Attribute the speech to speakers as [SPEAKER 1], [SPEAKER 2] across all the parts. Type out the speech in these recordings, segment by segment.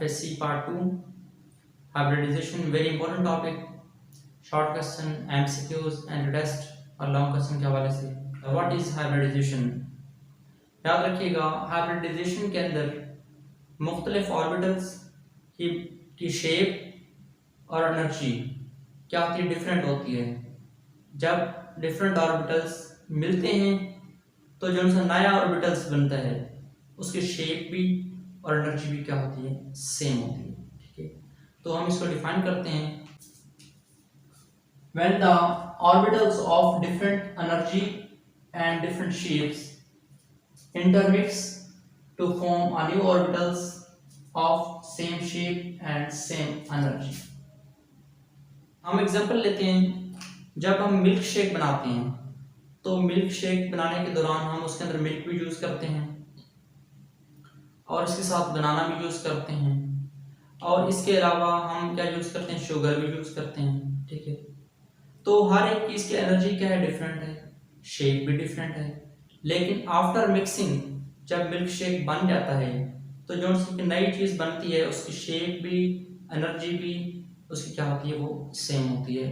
[SPEAKER 1] FSC Part 2 Hybridization, very important topic. Short question, MCQs and test और long question के हवाले से. What is hybridization? याद रखिएगा, हाइब्रिडाइजेशन के अंदर मुख्तलिफ ऑर्बिटल्स की शेप और एनर्जी क्या होती है, डिफरेंट होती है. जब डिफरेंट ऑर्बिटल्स मिलते हैं तो जो उनसे नया ऑर्बिटल्स बनता है उसकी शेप भी और एनर्जी भी क्या होती है, सेम होती है. ठीक है, तो हम इसको डिफाइन करते हैं. When the orbitals of different energy and different shapes intermix to form a new orbitals of same shape and same energy. हम एग्जांपल लेते हैं. जब हम मिल्क शेक बनाते हैं तो मिल्क शेक बनाने के दौरान हम उसके अंदर मिल्क भी यूज करते हैं और इसके साथ बनाना भी यूज करते हैं और इसके अलावा हम क्या यूज करते हैं, शुगर भी यूज करते हैं. ठीक है, तो हर एक चीज की एनर्जी क्या है, डिफरेंट है, शेप भी डिफरेंट है. लेकिन आफ्टर मिक्सिंग जब मिल्क शेक बन जाता है तो जो उसकी नई चीज बनती है उसकी शेप भी एनर्जी भी उसकी क्या होती है, वो सेम होती है.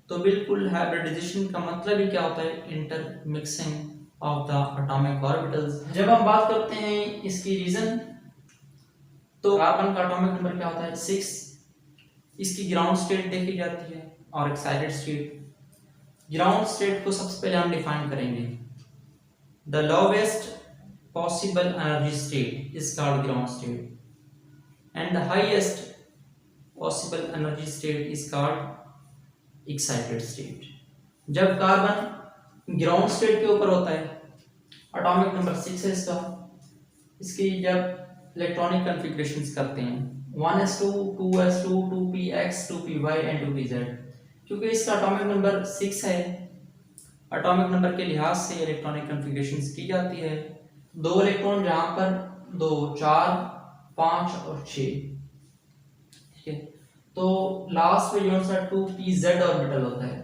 [SPEAKER 1] तो बिल्कुल हाइब्रिडाइजेशन का मतलब ही क्या होता है, inter mixing of the atomic orbitals. जब हम बात करते हैं इसकी रीजन, तो कार्बन का एटॉमिक नंबर क्या होता है, 6. इसकी ग्राउंड स्टेट देखी जाती है और एक्साइटेड स्टेट. ग्राउंड स्टेट को सबसे पहले हम डिफाइन करेंगे. The lowest possible energy state is called ground state and the highest possible energy state is called excited state. जब कार्बन ग्राउंड स्टेट के ऊपर होता है, एटॉमिक नंबर 6 है इसकी जब इलेक्ट्रॉनिक कॉन्फ़िगरेशंस करते हैं 1s2 2s2 2px 2py and 2pz. क्योंकि इसका एटॉमिक नंबर 6 है, एटॉमिक नंबर के लिहाज से इलेक्ट्रॉनिक कॉन्फ़िगरेशंस की जाती है. 2 इलेक्ट्रॉन जहां पर 2 4 5 और 6. ठीक है, तो लास्ट में जो सा 2pz ऑर्बिटल होता है,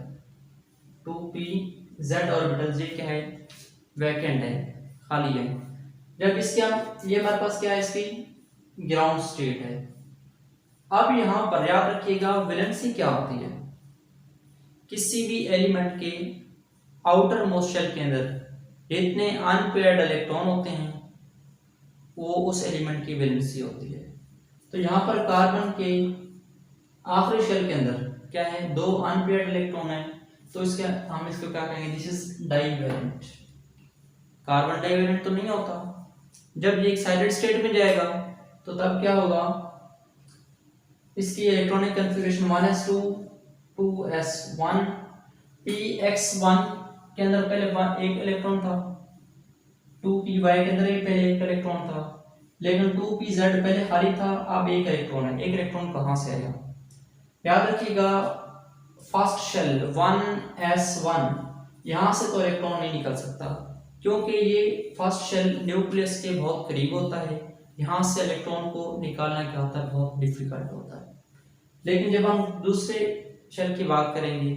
[SPEAKER 1] 2pz ऑर्बिटल ये क्या है, वैकेंट है, खाली है. जब इसके हम ये हमारे पास क्या है, इसकी ग्राउंड स्टेट है. अब यहां पर याद रखिएगा वैलेंसी क्या होती है. किसी भी एलिमेंट के आउटर मोस्ट शेल के अंदर जितने अनपेयर्ड इलेक्ट्रॉन होते हैं वो उस एलिमेंट की वैलेंसी होती है. तो यहाँ पर कार्बन के आखिरी शेल के अंदर क्या है, 2 अनपेयर्ड इलेक्ट्रॉन है, तो इसके हम इसको क्या कहेंगे, this is divalent. Carbon divalent तो नहीं होता. जब ये एक्साइटेड स्टेट में जाएगा तो तब क्या होगा, इसकी electronic configuration 1s2 2s1 px1 के अंदर पहले एक इलेक्ट्रॉन था, 2py के अंदर पहले एक इलेक्ट्रॉन था, लेकिन 2pz पहले खाली था, अब एक इलेक्ट्रॉन है. एक इलेक्ट्रॉन कहां से आया, याद रखिएगा फर्स्ट शेल 1s1 यहां से तो इलेक्ट्रॉन नहीं निकल सकता क्योंकि ये फर्स्ट शेल न्यूक्लियस के बहुत करीब होता है. यहां से इलेक्ट्रॉन को निकालना क्या होता है, बहुत डिफिकल्ट होता है. लेकिन जब हम दूसरे शेल की बात करेंगे,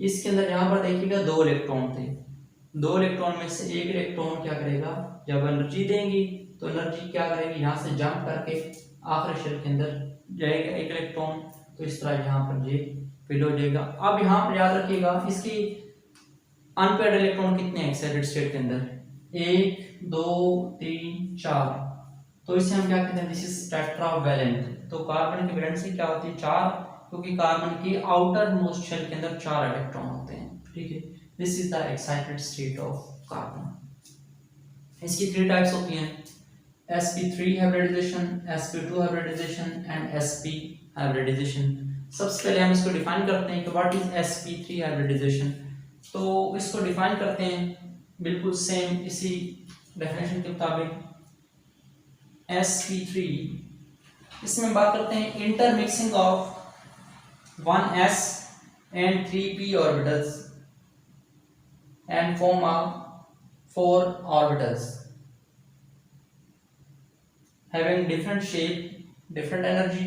[SPEAKER 1] इसके अंदर यहाँ पर देखिएगा 2 इलेक्ट्रॉन थे. 2 इलेक्ट्रॉन में से एक इलेक्ट्रॉन क्या करेगा, जब एनर्जी देंगी तो एनर्जी क्या करेगी, यहाँ से जंप करके आखिरी शेल के अंदर जाएगा एक इलेक्ट्रॉन. तो इस तरह यहाँ पर ये फिल हो जाएगा. अब यहाँ पर याद रखिएगा इसकी अनपेयर्ड इलेक्ट्रॉन कितने हैं एक्साइटेड स्टेट के अंदर, 1 2 3 4. तो इसे हम क्या कहते हैं, दिस इज टेट्रावैलेंट. तो कार्बन की वैलेंसी क्या होती है, 4, क्योंकि कार्बन की आउटर मोस्ट शेल के अंदर 4 इलेक्ट्रॉन होते हैं. ठीक है, this is the excited state of carbon. इसकी 3 टाइप्स होती हैं, sp3 hybridization, sp2 hybridization and sp hybridization. सबसे पहले हम इसको डिफाइन करते हैं कि व्हाट इज sp3 हाइब्रिडाइजेशन. तो इसको डिफाइन करते हैं बिल्कुल सेम इसी डेफिनेशन के मुताबिक. sp3 इसमें बात करते हैं intermixing of 1s and 3p orbitals and form a 4 orbitals having different shape, different energy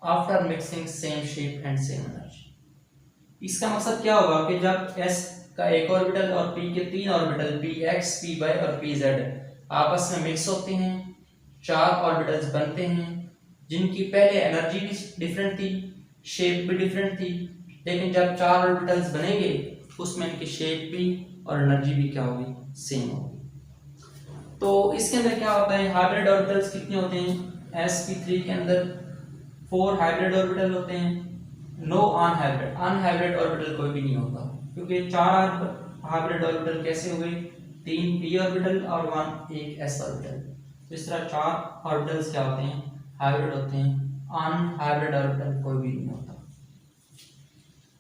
[SPEAKER 1] after mixing same shape and same energy. इसका मकसद क्या होगा कि जब s का एक ऑर्बिटल और p के 3 ऑर्बिटल px, py और pz आपस में मिक्स होते हैं, 4 ऑर्बिटल्स बनते हैं, जिनकी पहले एनर्जी भी डिफरेंट थी, शेप भी डिफरेंट थी, लेकिन जब 4 ऑर्बिटल्स बनेंगे उसमें इनकी शेप भी और एनर्जी भी क्या होगी, सेम होगी। तो इसके अंदर क्या होता है, हाइब्रिड ऑर्बिटल्स कितने होते हैं, sp3 के अंदर 4 हाइब्रिड ऑर्बिटल होते हैं, नो अनहाइब्रिड ऑर्बिटल कोई भी नहीं होता, क्योंकि 4 हाइब्रिड ऑर्बिटल कैसे हुए, 3 p ऑर्बिटल और 1 s ऑर्बिटल। तो इस तरह 4 ऑर्बिटल्स क्या होते हैं, हाइब्रिड होते हैं, अनहाइब्रिड ऑर्बिटल कोई भी नहीं होता।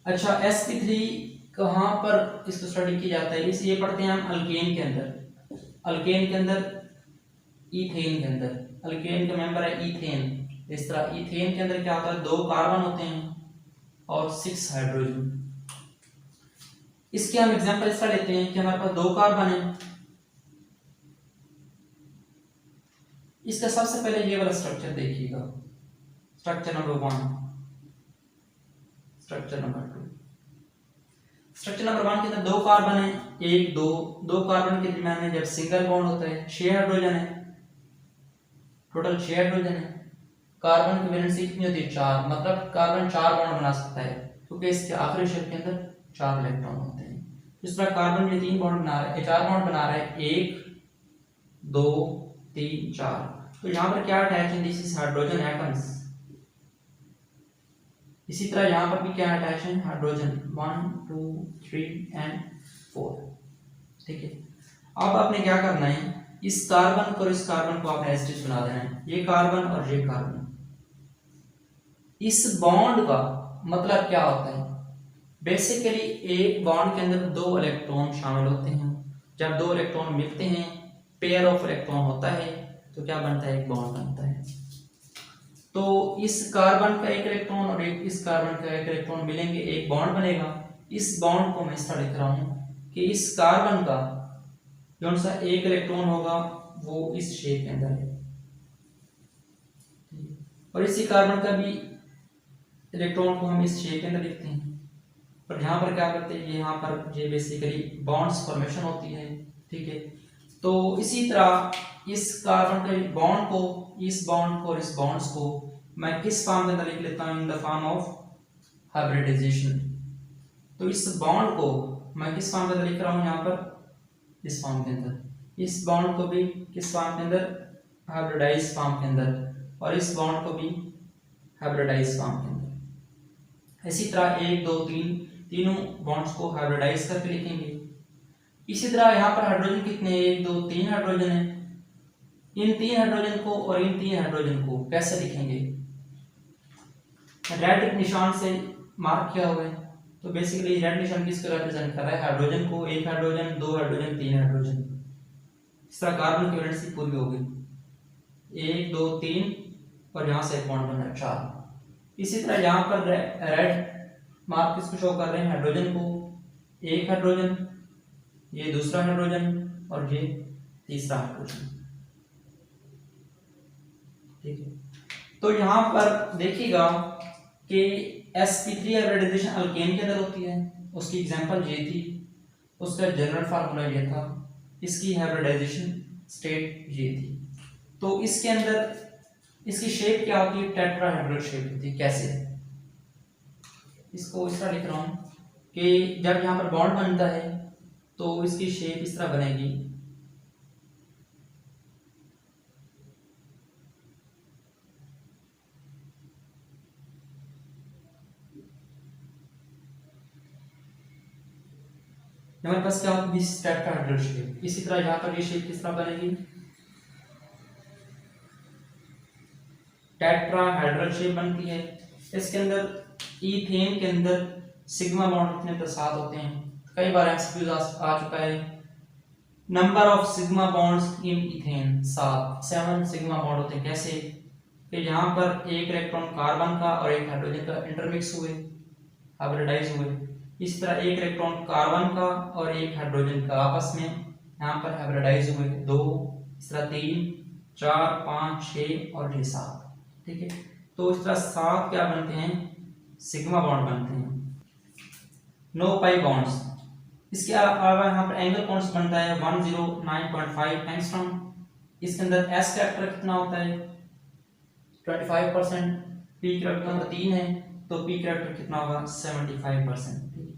[SPEAKER 1] अच्छा, sp3 कहाँ पर इसको स्टडी किया जाता है, इस ये पढ़ते हैं हम अल्केन के अंदर, ईथेन के अंदर, अल्केन का मेंबर है ईथेन। इस तरह ईथेन के अंदर क्या होता है, 2 कार्बन होते हैं और 6 हाइड्रोजन। इसके हम एग्जांपल इसका लेते हैं कि हमारे पास 2 कार्बन है, इसका सबसे पहले ये वाला स्ट्रक्चर देखिएगा, structure number 1, structure number 2। Structure number 1 के अंदर 2 कार्बन है, 1 2 कार्बन के दरमियान में जब सिंगल बॉन्ड होता है 6 हाइड्रोजन है, टोटल 6 हाइड्रोजन है। कार्बन की वैलेंसी कितनी होती है, 4, मतलब कार्बन 4 बॉन्ड बना सकता है, क्योंकि इसके आखिरी शेप के अंदर 4 इलेक्ट्रॉन होते हैं। इस तरह कार्बन में 3 बॉन्ड बना रहा है, 4 बॉन्ड बना रहा है, 1 2 3 4। तो यहाँ पर क्या अटैच है, दिस इज हाइड्रोजन एटम्स। इसी तरह यहाँ पर भी क्या अटैच है, हाइड्रोजन 1 2 3 एंड 4। ठीक है, अब आपने क्या करना है, इस कार्बन को और इस कार्बन को आपने एसिड बना देना है, ये कार्बन और ये कार्बन। इस बॉन्ड का मतलब क्या होता है, बेसिकली एक बॉन्ड के अंदर 2 इलेक्ट्रॉन शामिल होते हैं, जब 2 इलेक्ट्रॉन मिलते हैं, पेयर ऑफ इलेक्ट्रॉन होता है, तो क्या बनता है, एक बॉन्ड बनता है। तो इस कार्बन का एक इलेक्ट्रॉन और इस कार्बन का एक इलेक्ट्रॉन मिलेंगे, एक बॉन्ड बनेगा। इस बॉन्ड को मैं इस तरह लिख रहा हूं कि इस कार्बन का कौन सा एक इलेक्ट्रॉन होगा वो इस शेप के अंदर है, और इसी कार्बन का भी इलेक्ट्रॉन को हम इस शेप के अंदर लिखते हैं। पर यहाँ पर क्या करते हैं, यहाँ पर ये बेसिकली बॉन्ड्स फॉर्मेशन होती है। ठीक है, तो इसी तरह इस कार्बन के बॉन्ड को, इस बॉन्ड को और इस बॉन्ड्स को मैं किस फॉर्म के अंदर लिख लेता हूँ, in the form of hybridization. तो इस बॉन्ड को मैं किस फॉर्म के अंदर लिख रहा हूँ, यहाँ पर इस फॉर्म के अंदर, इस बॉन्ड को भी किस फॉर्म के अंदर, हाइब्रिडाइज फॉर्म के अंदर, और इस बॉन्ड को भी हाइब्रिडाइज फॉर्म के अंदर। इसी तरह 1 2 3 तीनों बॉन्ड्स को हाइब्रिडाइज करके लिखेंगे। इसी तरह यहाँ पर हाइड्रोजन कितने, 1 2 3 हाइड्रोजन है, इन 3 हाइड्रोजन को और इन 3 हाइड्रोजन को कैसे लिखेंगे, रेड निशान से मार्क किया हुआ है। तो बेसिकली रेड निशान किसको रिप्रेजेंट कर रहा है, हाइड्रोजन को, 1 हाइड्रोजन 2 हाइड्रोजन 3 हाइड्रोजन। इस तरह कार्बन की वैलेंसी पूरी हो गई, 1 2 3 और यहाँ से एक बॉन्ड बना 4। इसी तरह यहाँ पर रेड मार्क किसको शो कर रहे हैं, हाइड्रोजन को, 1 हाइड्रोजन, ये दूसरा हाइड्रोजन और ये तीसरा हाइड्रोजन। ठीक है, तो यहाँ पर देखिएगा कि sp3 हाइब्रिडाइजेशन अल्केन के अंदर होती है, उसकी एग्जांपल ये थी, उसका जनरल फार्मूला ये था, इसकी हाइब्रिडाइजेशन स्टेट ये थी। तो इसके अंदर इसकी शेप क्या होती है, टेट्राहेड्रल शेप होती है। कैसे, इसको इस तरह लिख रहा हूं कि जब यहाँ पर बॉन्ड बनता है तो इसकी शेप इस तरह बनेगी, हमारे पास क्या होगी, टेट्राहेड्रल शेप। इसी तरह यहाँ पर ये शेप किस तरह बनेगी, टेट्राहेड्रल शेप बनती है। इसके अंदर ईथेन के अंदर सिग्मा बॉन्ड कितने तो 7 होते हैं, कई बार एमसीक्यूज आ चुका है। Number of sigma bonds in ethane 7 sigma bond होते हैं। कैसे, कि यहाँ पर एक इलेक्ट्रॉन कार्बन का और एक हाइड्रोजन का इंटरमिक्स हुए, हाइब्रिडाइज हुए। इस तरह एक इलेक्ट्रॉन कार्बन का और एक हाइड्रोजन का आपस में यहाँ पर हाइब्रिडाइज हुए 2, इस तरह 3 4 5 6 और ये 7। ठीक है, तो इस तरह 7 क्या बनते हैं, सिग्मा बॉन्ड बनते हैं, नो पाई बॉन्ड्स। इसके अलावा यहाँ पर एंगल कौन बनता है, 109.5 एंगस्ट्रॉम। इसके अंदर एस कैरेक्टर कितना होता है, 25%, पी करैक्टर नंबर 3 है तो पी करैक्टर कितना होगा 75%। ठीक है,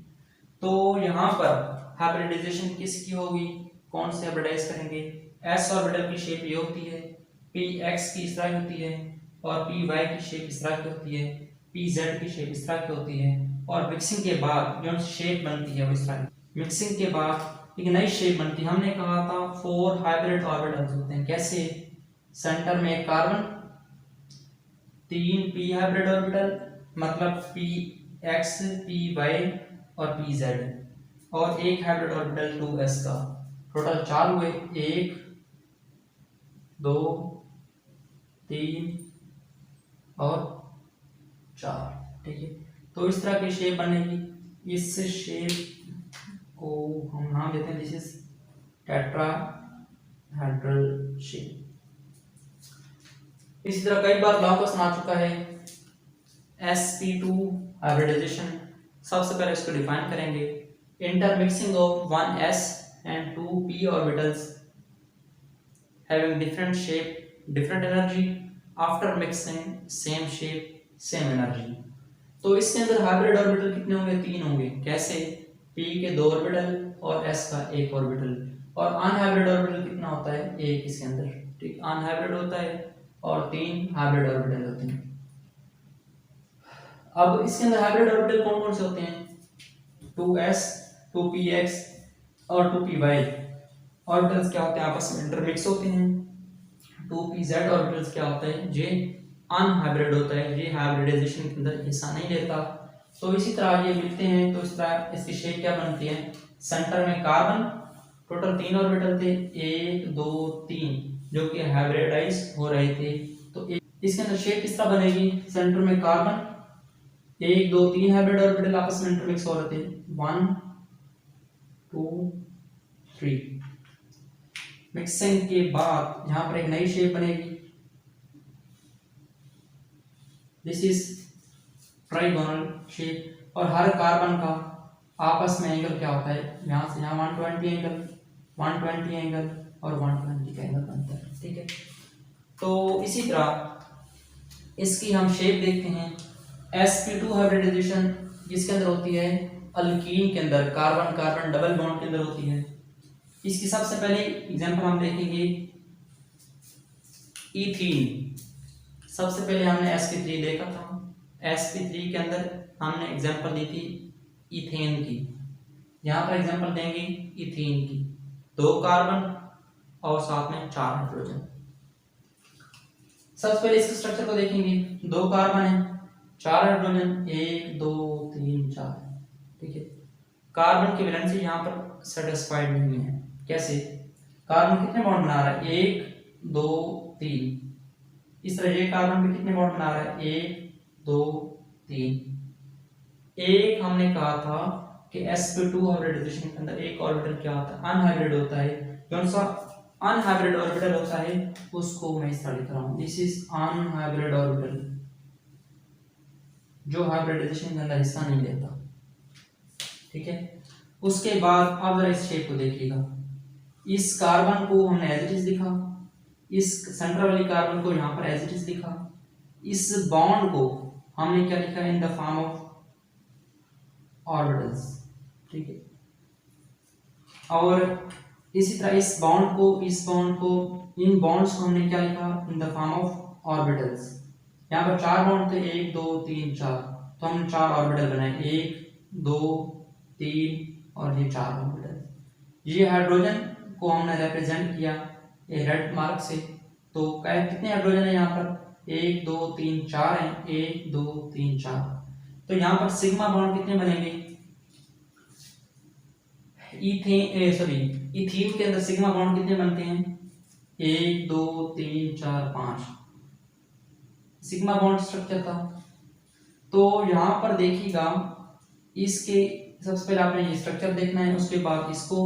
[SPEAKER 1] तो यहाँ पर हाइब्रिडाइजेशन किसकी होगी, कौन से हाइब्रिडाइज करेंगे, एस ऑर्बिटल की शेप ये होती है, पी एक्स की इस तरह होती है, और पी वाई की शेप इस तरह की होती है, पी जेड की शेप इस तरह की होती है, और मिक्सिंग के बाद जो शेप बनती है वो इस तरह की। मिक्सिंग के बाद एक नई शेप बनती है। हमने कहा था 4 हाइब्रिड ऑर्बिटल्स होते हैं, कैसे, सेंटर में कार्बन, 3 पी हाइब्रिड ऑर्बिटल मतलब पी एक्स, पी वाई और पी जेड, और एक हाइब्रिड ऑर्बिटल 2s का। टोटल 4 हुए, 1 2 3 और 4। ठीक है, तो इस तरह की शेप बनेगी। इस शेप को हम नाम देते हैं दिस इज टेट्राहेड्रल शेप। इसी तरह कई बार लॉकस आ चुका है sp2 हाइब्रिडाइजेशन। सबसे पहले इसको डिफाइन करेंगे, intermixing of 1s and 2p orbitals having different shape, different energy, after mixing same shape, same energy। तो इसके अंदर हाइब्रिड ऑर्बिटल कितने होंगे, 3 होंगे, कैसे, p के 2 ऑर्बिटल और s का 1 ऑर्बिटल, और अनहाइब्रिड ऑर्बिटल कितना होता है, 1 इसके अंदर। ठीक, अनहाइब्रिड होता है और 3 हाइब्रिड ऑर्बिटल होते हैं। अब इसके अंदर हाइब्रिड ऑर्बिटल कौन कौन से होते हैं, 2s 2px और 2py ऑर्बिटल्स क्या होते हैं, आपस में इंटरमिक्स होते हैं। 2pz ऑर्बिटल्स क्या होता है, ये अनहाइब्रिड होता है, ये हाइब्रिडाइजेशन के अंदर हिस्सा नहीं लेता। तो इसी तरह ये मिलते हैं, तो इस तरह इसकी शेप क्या बनती है, सेंटर में कार्बन, टोटल 3 ऑर्बिटल थे, 1 2 3 जो कि हाइब्रिडाइज हो रहे थे। तो इसके अंदर शेप किस तरह बनेगी, सेंटर में कार्बन, 1 2 3 हाइब्रिड ऑर्बिटल आपस में इंटरमिक्स हो रहे थे, 1 2 3। मिक्सिंग के बाद यहाँ पर एक नई शेप बनेगी, दिस इज ट्राइगोनल शेप, और हर कार्बन का आपस में एंगल क्या होता है, यहाँ से यहाँ 120 एंगल, 120 एंगल और 120 का एंगल बनता है। ठीक है, तो इसी तरह इसकी हम शेप देखते हैं। sp2 हाइब्रिडाइजेशन किसके अंदर होती है, अल्कीन के अंदर, कार्बन कार्बन डबल बॉन्ड के अंदर होती है। इसकी सबसे पहले एग्जांपल हम देखेंगे इथीन। सबसे पहले हमने sp3 देखा था, sp3 के अंदर हमने एग्जांपल दी थी इथेन की, यहाँ पर एग्जांपल देंगे इथीन की, 2 कार्बन और साथ में 4 हाइड्रोजन। सबसे पहले इसके स्ट्रक्चर को देखेंगे, 2 कार्बन है, 4 हाइड्रोजन, 1 2 3 4। ठीक है, कार्बन की वैलेंसी यहाँ पर सेटिस्फाइड नहीं है, कैसे, कार्बन कितने बॉन्ड बना रहा है, 1 2 3। इस तरह ये कार्बन भी कितने बॉन्ड बना रहा है, 1 2 3। एक हमने कहा था कि sp2 हाइब्रिडाइजेशन के अंदर एक ऑर्बिटल क्या होता है, अनहाइब्रिड होता है। कौन सा अनहाइब्रिड ऑर्बिटल होता है, उसको मैं इस तरह लिख रहा हूं, दिस इज अनहाइब्रिड ऑर्बिटल, जो हाइब्रिडाइजेशन के अंदर हिस्सा नहीं लेता। ठीक है, उसके बाद आप जरा इस शेप को देखिएगा, इस कार्बन को हमने एज इट इज लिखा, इस सेंटर वाली कार्बन को यहाँ पर एज इट इज लिखा, इस बॉन्ड को हमने क्या लिखा, इन द फॉर्म ऑफ ऑर्बिटल्स। ठीक है, और इसी तरह इस बॉन्ड को इन बॉन्ड्स को हमने क्या लिखा, इन द फॉर्म ऑफ ऑर्बिटल्स। यहाँ पर 4 बॉन्ड थे, 1 2 3 4, तो हमने 4 ऑर्बिटल बनाए, 1 2 3 और ये 4 ऑर्बिटल। ये हाइड्रोजन को हमने रिप्रेजेंट किया ये रेड मार्क से। तो कितने हाइड्रोजन है यहाँ पर, 1 2 3 4 हैं, 1 2 3 4। तो यहाँ पर सिग्मा बॉन्ड कितने बनेंगे, इथीन के अंदर सिग्मा बॉन्ड कितने बनते हैं, 1 2 3 4 5 सिग्मा बॉन्ड स्ट्रक्चर था। तो यहाँ पर देखिएगा, इसके सबसे पहले आपने ये स्ट्रक्चर देखना है, उसके बाद इसको,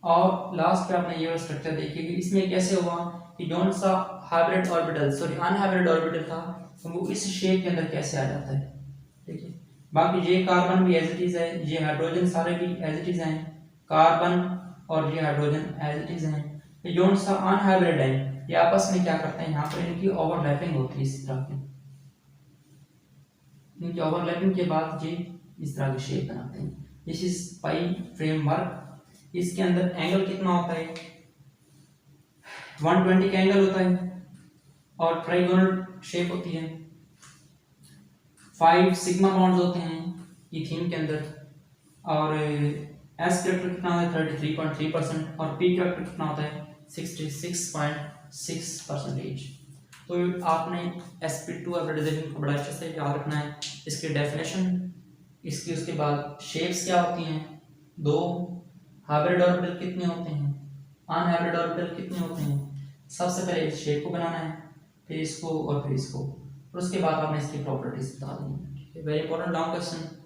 [SPEAKER 1] और लास्ट पे आपने ये स्ट्रक्चर देखिएगा। इसमें कैसे हुआ कि जौन सा हाइब्रिड ऑर्बिटल अनहाइब्रिड ऑर्बिटल था, तो वो इस शेप के अंदर कैसे आ जाता है। ठीक है, बाकी ये कार्बन भी एज इट इज है, ये हाइड्रोजन सारे भी एज इट इज हैं, कार्बन और ये हाइड्रोजन एज इट इज हैं। ये जो सा अनहाइब्रिड है ये आपस में क्या करते हैं, यहाँ पर इनकी ओवरलैपिंग होती है इस तरह की, इनकी ओवरलैपिंग के बाद ये इस तरह की शेप बनाते हैं। This is pi framework. इसके अंदर एंगल कितना होता है, 120 का एंगल होता है और ट्राइगोनल शेप होती है। 5 सिग्मा बॉन्ड्स होते हैं इथीन के अंदर और एस कैरेक्टर कितना होता है 33.3% और पी कैरेक्टर कितना होता है 66.6%। तो आपने sp2 हाइब्रिडाइजेशन को बड़ा अच्छे से याद रखना है। इसकी डेफिनेशन, इसकी उसके बाद शेप्स क्या होती हैं, दो हाइब्रिड ऑर्बिटल कितने होते हैं, अनहाइब्रिड ऑर्बिटल कितने होते हैं। सबसे पहले इस शेप को बनाना है, फिर इसको और फिर इसको, और उसके बाद आपने इसकी प्रॉपर्टीज बता देनी है। Very important long question.